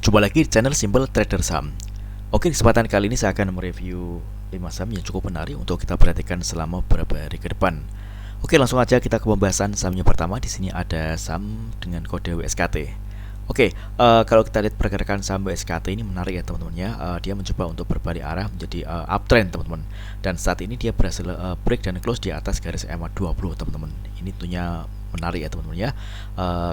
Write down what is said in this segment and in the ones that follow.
Jumpa lagi di channel Simple Trader Saham. Oke, di kesempatan kali ini saya akan mereview 5 saham yang cukup menarik untuk kita perhatikan selama beberapa hari ke depan. Oke, langsung aja kita ke pembahasan sahamnya pertama. Di sini ada saham dengan kode WSKT. Oke, kalau kita lihat pergerakan saham WSKT ini menarik ya teman-teman ya. Dia mencoba untuk berbalik arah menjadi uptrend teman-teman. Dan saat ini dia berhasil break dan close di atas garis EMA 20 teman-teman. Ini tentunya menarik ya teman-teman ya.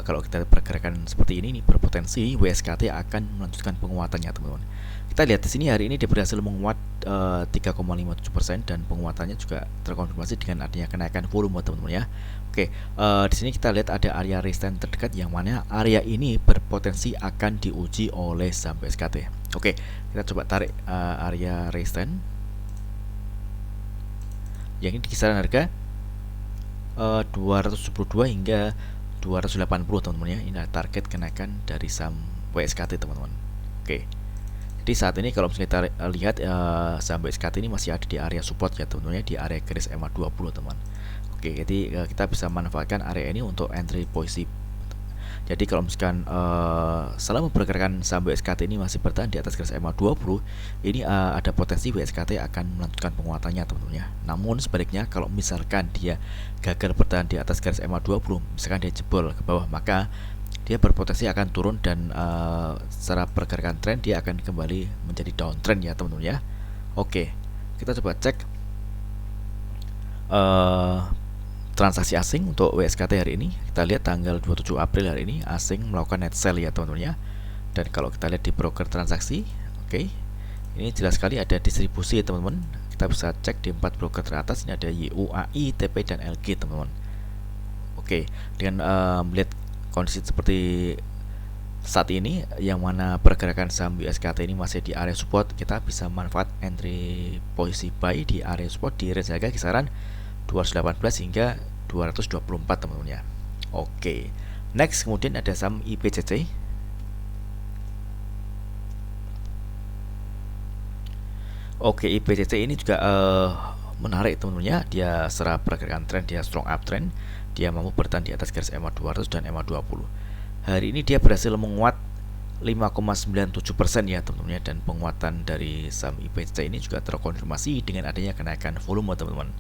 Kalau kita pergerakan seperti ini berpotensi WSKT akan melanjutkan penguatannya teman-teman. Kita lihat di sini hari ini dia berhasil menguat 3,57% dan penguatannya juga terkonfirmasi dengan adanya kenaikan volume teman-teman ya. Oke, di sini kita lihat ada area resistance terdekat yang mana area ini berpotensi akan diuji oleh saham WSKT. Oke, kita coba tarik area resistance yang ini di kisaran harga 272 hingga 280 teman-teman ya. Ini target kenaikan dari saham WSKT teman-teman. Oke. Jadi saat ini kalau misalnya kita lihat saham WSKT ini masih ada di area support ya teman-teman ya, di area garis EMA 20 teman. Oke, jadi kita bisa manfaatkan area ini untuk entry posisi. Jadi kalau misalkan selama pergerakan saham WSKT ini masih bertahan di atas garis EMA 20, ini ada potensi WSKT akan melanjutkan penguatannya teman-teman ya. Namun sebaliknya kalau misalkan dia gagal bertahan di atas garis EMA 20, misalkan dia jebol ke bawah, maka dia berpotensi akan turun dan secara pergerakan tren dia akan kembali menjadi downtrend ya teman-teman ya. Oke, kita coba cek transaksi asing untuk WSKT hari ini. Kita lihat tanggal 27 April hari ini asing melakukan net sell ya teman-teman ya. Dan kalau kita lihat di broker transaksi, oke, ini jelas sekali ada distribusi ya teman-teman. Kita bisa cek di 4 broker teratas, ini ada YUAI, TP dan LG teman-teman. Oke, dengan melihat kondisi seperti saat ini yang mana pergerakan saham WSKT ini masih di area support, kita bisa manfaat entry posisi buy di area support di range harga kisaran 218 hingga 224 teman-teman ya. Oke, next kemudian ada saham IPCC. Oke, IPCC ini juga menarik teman-teman ya. Dia secara pergerakan tren dia strong uptrend. Dia mampu bertahan di atas garis EMA 200 dan EMA 20. Hari ini dia berhasil menguat 5,97% ya teman-teman ya, dan penguatan dari saham IPCC ini juga terkonfirmasi dengan adanya kenaikan volume teman-teman.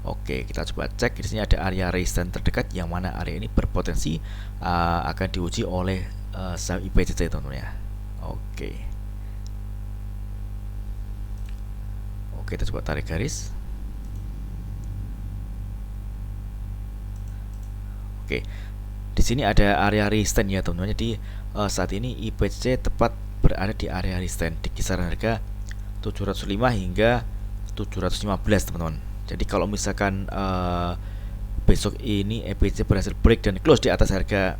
Oke, kita coba cek. Di sini ada area resistance terdekat yang mana area ini berpotensi akan diuji oleh saham IPCC teman-teman ya. Oke. Oke, kita coba tarik garis. Oke. Di sini ada area resistance ya teman-teman. Jadi saat ini IPCC tepat berada di area resistance di kisaran harga 705 hingga 715 teman-teman. Jadi kalau misalkan besok ini IPCC berhasil break dan close di atas harga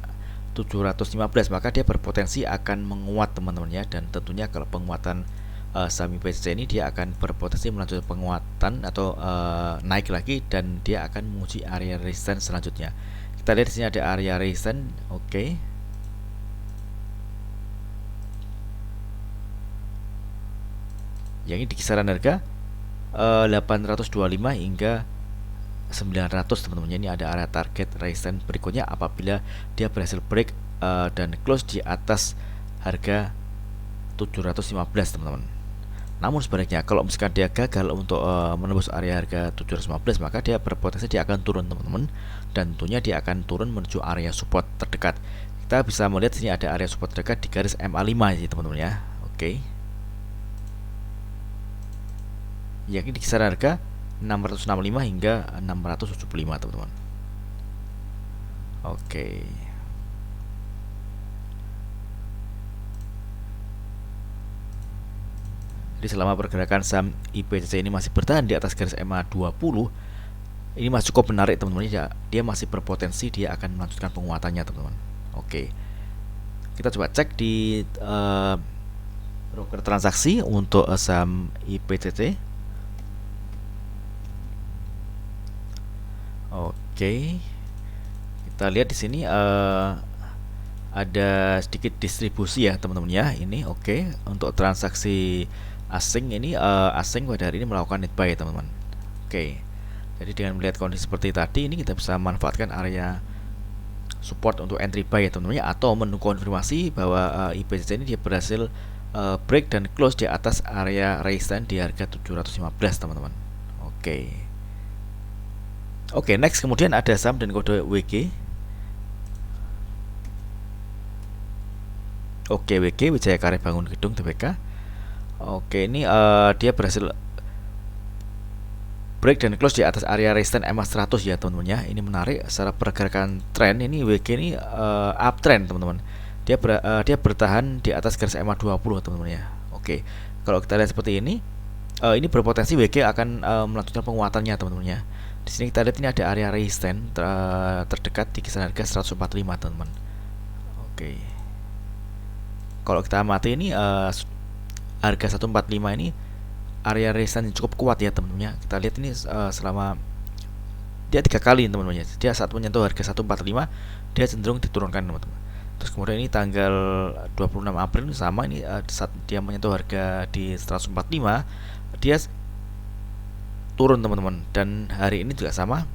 715, maka dia berpotensi akan menguat teman-teman ya. Dan tentunya kalau penguatan saham IPCC ini dia akan berpotensi melanjutkan penguatan atau naik lagi dan dia akan menguji area resistance selanjutnya. Kita lihat di sini ada area resistance. Oke. Yang ini di kisaran harga 825 hingga 900 teman-teman. Ini ada area target resistance berikutnya apabila dia berhasil break dan close di atas harga 715 teman-teman. Namun sebaliknya kalau misalkan dia gagal untuk menembus area harga 715, maka dia berpotensi dia akan turun teman-teman, dan tentunya dia akan turun menuju area support terdekat. Kita bisa melihat sini ada area support terdekat di garis MA5 ya teman-teman ya. Oke. Yang di kisaran harga 665 hingga 675 teman-teman. Oke. Jadi selama pergerakan saham IPCC ini masih bertahan di atas garis EMA 20, ini masih cukup menarik teman-teman ya. Dia masih berpotensi dia akan melanjutkan penguatannya teman-teman. Oke. Kita coba cek di broker transaksi untuk saham IPCC. Oke, kita lihat di sini ada sedikit distribusi ya teman-teman ya. Ini oke. Untuk transaksi asing ini asing pada hari ini melakukan net buy teman-teman. Oke. Jadi dengan melihat kondisi seperti tadi, ini kita bisa manfaatkan area support untuk entry buy ya teman-teman ya, atau menu konfirmasi bahwa IPCC ini dia berhasil break dan close di atas area resistance di harga 715 teman-teman. Oke, next kemudian ada saham dan kode WG. Oke, WG Wijaya Karya Bangun Gedung Tbk. Oke, ini dia berhasil break dan close di atas area resistance EMA 100 ya teman-teman ya. Ini menarik secara pergerakan tren, ini WG ini uptrend teman-teman. Dia bertahan di atas garis EMA 20 teman-teman ya. Oke. Kalau kita lihat seperti ini berpotensi WG akan melanjutkan penguatannya teman-teman ya. Di sini kita lihat ini ada area resistance terdekat di kisaran harga 145 teman-teman. Oke. Kalau kita amati ini harga 145 ini area resistance yang cukup kuat ya teman-teman ya. Kita lihat ini selama dia 3 kali teman-teman ya. Dia saat menyentuh harga 145 dia cenderung diturunkan teman-teman. Terus kemudian ini tanggal 26 April ini sama, ini saat dia menyentuh harga di 145 dia turun teman-teman, dan hari ini juga sama.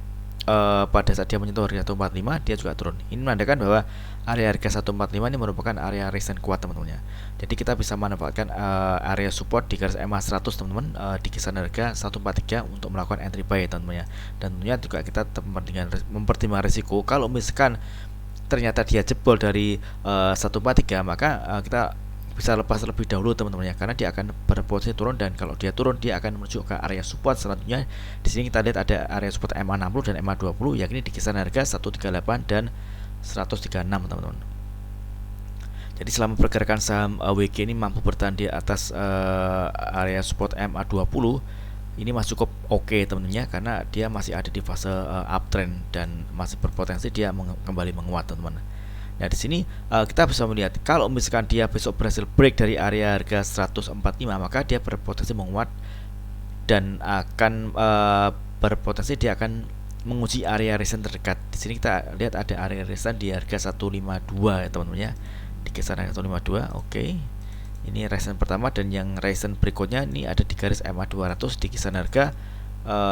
Pada saat dia menyentuh harga 145 dia juga turun. Ini menandakan bahwa area harga 145 ini merupakan area resistance kuat teman-teman ya. Jadi kita bisa manfaatkan area support di garis EMA 100 teman-teman di kisaran harga 143 untuk melakukan entry buy teman-teman ya. Dan tentunya juga kita mempertimbangkan risiko. Kalau misalkan ternyata dia jebol dari 143, maka kita bisa lepas terlebih dahulu teman-teman ya, karena dia akan berpotensi turun, dan kalau dia turun dia akan menuju ke area support selanjutnya. Di sini kita lihat ada area support EMA 60 dan EMA 20 yakni di kisaran harga 138 dan 136 teman-teman. Jadi selama pergerakan saham WG ini mampu bertahan di atas area support EMA 20, ini masih cukup oke teman-teman ya, karena dia masih ada di fase uptrend dan masih berpotensi dia kembali menguat teman-teman. Nah, di sini kita bisa melihat kalau misalkan dia besok berhasil break dari area harga 145, maka dia berpotensi menguat dan akan berpotensi dia akan menguji area resistance terdekat. Di sini kita lihat ada area resistance di harga 152 ya teman-teman ya. Di kisaran 152. Oke. Ini resistance pertama, dan yang resistance berikutnya ini ada di garis EMA 200 di kisaran harga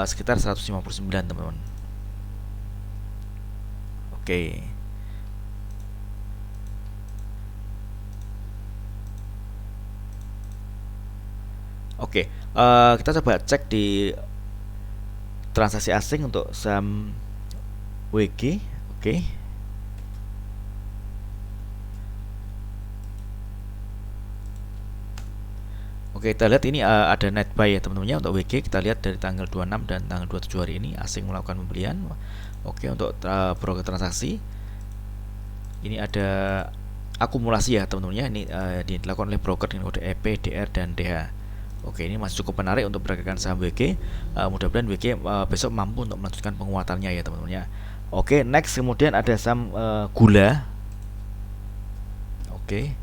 sekitar 159 teman-teman. Oke. Oke, kita coba cek di transaksi asing untuk saham WG. Oke. Oke, kita lihat ini ada net buy ya teman-teman ya untuk WG. Kita lihat dari tanggal 26 dan tanggal 27 hari ini asing melakukan pembelian. Oke, untuk broker transaksi ini ada akumulasi ya teman-teman ya. Ini dilakukan oleh broker dengan kode EP, DR dan DH. Oke, ini masih cukup menarik untuk pergerakan saham WG. Mudah-mudahan WG besok mampu untuk melanjutkan penguatannya ya teman-teman ya. Oke, next kemudian ada saham gula. Oke.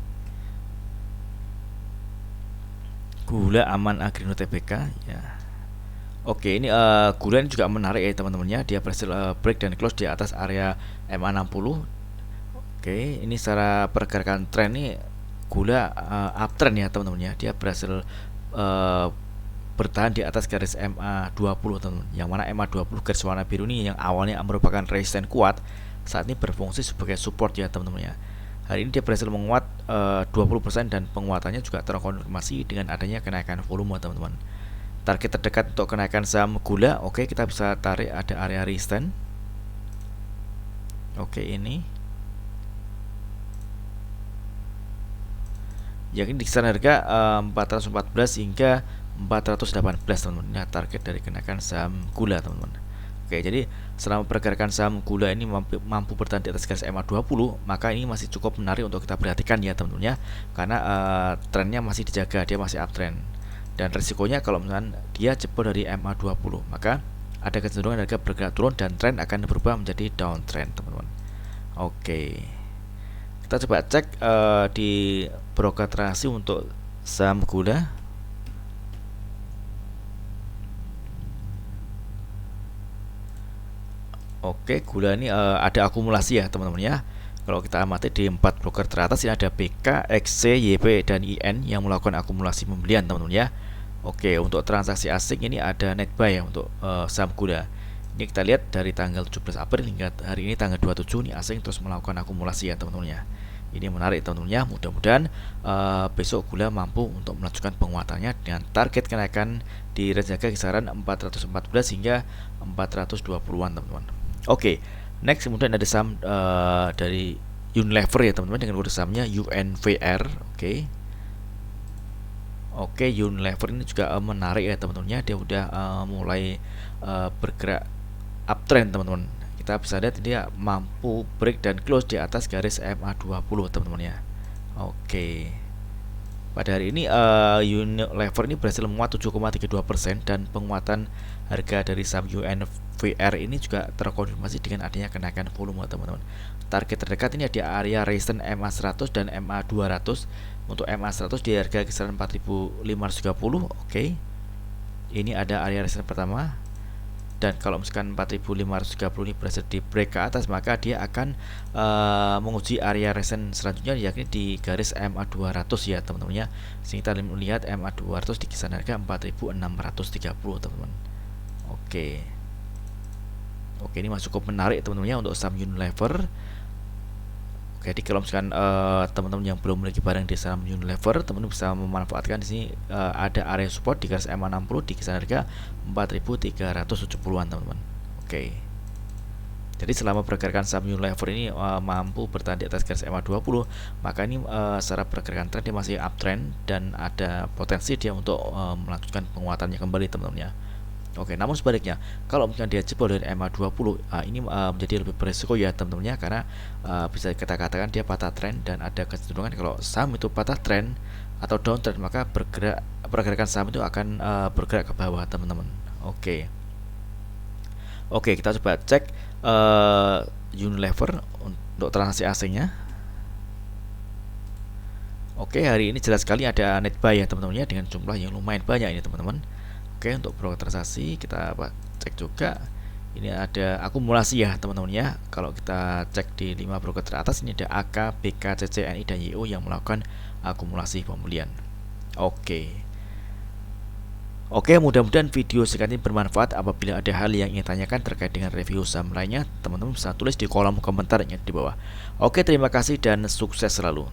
Gula Aman Agrino Tbk ya. Oke, ini gula ini juga menarik ya teman-teman ya. Dia berhasil break dan close di atas area MA 60. Oke, ini secara pergerakan tren ini gula uptrend ya teman-teman ya. Dia berhasil bertahan di atas garis MA 20 teman-teman. Yang mana MA 20 garis warna biru ini yang awalnya merupakan resisten kuat, saat ini berfungsi sebagai support ya teman-teman ya. Hari ini dia berhasil menguat 20% dan penguatannya juga terkonfirmasi dengan adanya kenaikan volume teman-teman. Target terdekat untuk kenaikan saham gula, oke, kita bisa tarik ada area resistance. Oke, ini yakni di kisaran harga 414 hingga 418 teman-teman. Ini target dari kenaikan saham gula teman-teman. Oke, jadi selama pergerakan saham gula ini mampu bertahan di atas garis EMA 20, maka ini masih cukup menarik untuk kita perhatikan ya teman-teman ya, karena trennya masih dijaga, dia masih uptrend. Dan resikonya kalau misalkan dia jebol dari MA 20, maka ada kecenderungan harga bergerak turun dan tren akan berubah menjadi downtrend teman-teman. Oke, kita coba cek di broker transaksi untuk saham gula. Oke, gula ini ada akumulasi ya teman-teman ya. Kalau kita amati di 4 broker teratas ini ada BK, XC, YP dan IN yang melakukan akumulasi pembelian teman-teman ya. Oke, untuk transaksi asing ini ada net buy ya untuk saham gula. Ini kita lihat dari tanggal 17 April hingga hari ini tanggal 27 ini asing terus melakukan akumulasi ya teman-teman ya. Ini menarik teman-teman ya. Mudah-mudahan besok gula mampu untuk melanjutkan penguatannya dengan target kenaikan di range harga kisaran 414 hingga 420-an teman-teman. Oke, next kemudian ada saham dari Unilever ya teman-teman, dengan kode sahamnya UNVR. Oke, Unilever ini juga menarik ya teman-teman ya. Dia udah mulai bergerak uptrend teman-teman. Kita bisa lihat dia mampu break dan close di atas garis MA20 teman-teman ya. Oke. Pada hari ini Unilever ini berhasil menguat 7,32% dan penguatan harga dari saham UNVR ini juga terkonfirmasi dengan adanya kenaikan volume teman-teman. Target terdekat ini ada area resistance MA100 dan MA200. Untuk MA100 di harga kisaran 4.530. Oke. Ini ada area resistance pertama. Dan kalau misalkan 4.530 ini berhasil di break ke atas, maka dia akan menguji area resistance selanjutnya yakni di garis MA200 ya teman-teman ya. Sehingga kita melihat MA200 di kisaran harga 4.630 teman-teman. Oke, ini masih cukup menarik teman-teman ya untuk saham Unilever. Jadi kalau misalkan teman-teman yang belum memiliki barang di saham Unilever, teman-teman bisa memanfaatkan di sini ada area support di garis MA60 di kisaran harga 4.370-an teman-teman. Oke. Jadi selama pergerakan saham Unilever ini mampu bertahan di atas garis MA20, maka ini secara pergerakan tren dia masih uptrend dan ada potensi dia untuk melanjutkan penguatannya kembali teman-teman ya. Oke, namun sebaliknya kalau misalnya dia jebol dari MA20 ini menjadi lebih berisiko ya teman-teman ya, karena bisa kita katakan dia patah tren dan ada kecenderungan kalau saham itu patah tren atau downtrend maka pergerakan saham itu akan bergerak ke bawah teman-teman. Oke, kita coba cek Unilever untuk transaksi asingnya. Oke, hari ini jelas sekali ada net buy ya teman-teman ya, dengan jumlah yang lumayan banyak ini teman-teman. Oke, untuk broker transaksi kita cek juga. Ini ada akumulasi ya teman-teman ya. Kalau kita cek di 5 broker teratas ini ada AK, BK, CCNI dan YO yang melakukan akumulasi pembelian. Oke, mudah-mudahan video singkat ini bermanfaat. Apabila ada hal yang ingin tanyakan terkait dengan review saham lainnya, teman-teman bisa tulis di kolom komentar yang di bawah. Oke, terima kasih dan sukses selalu.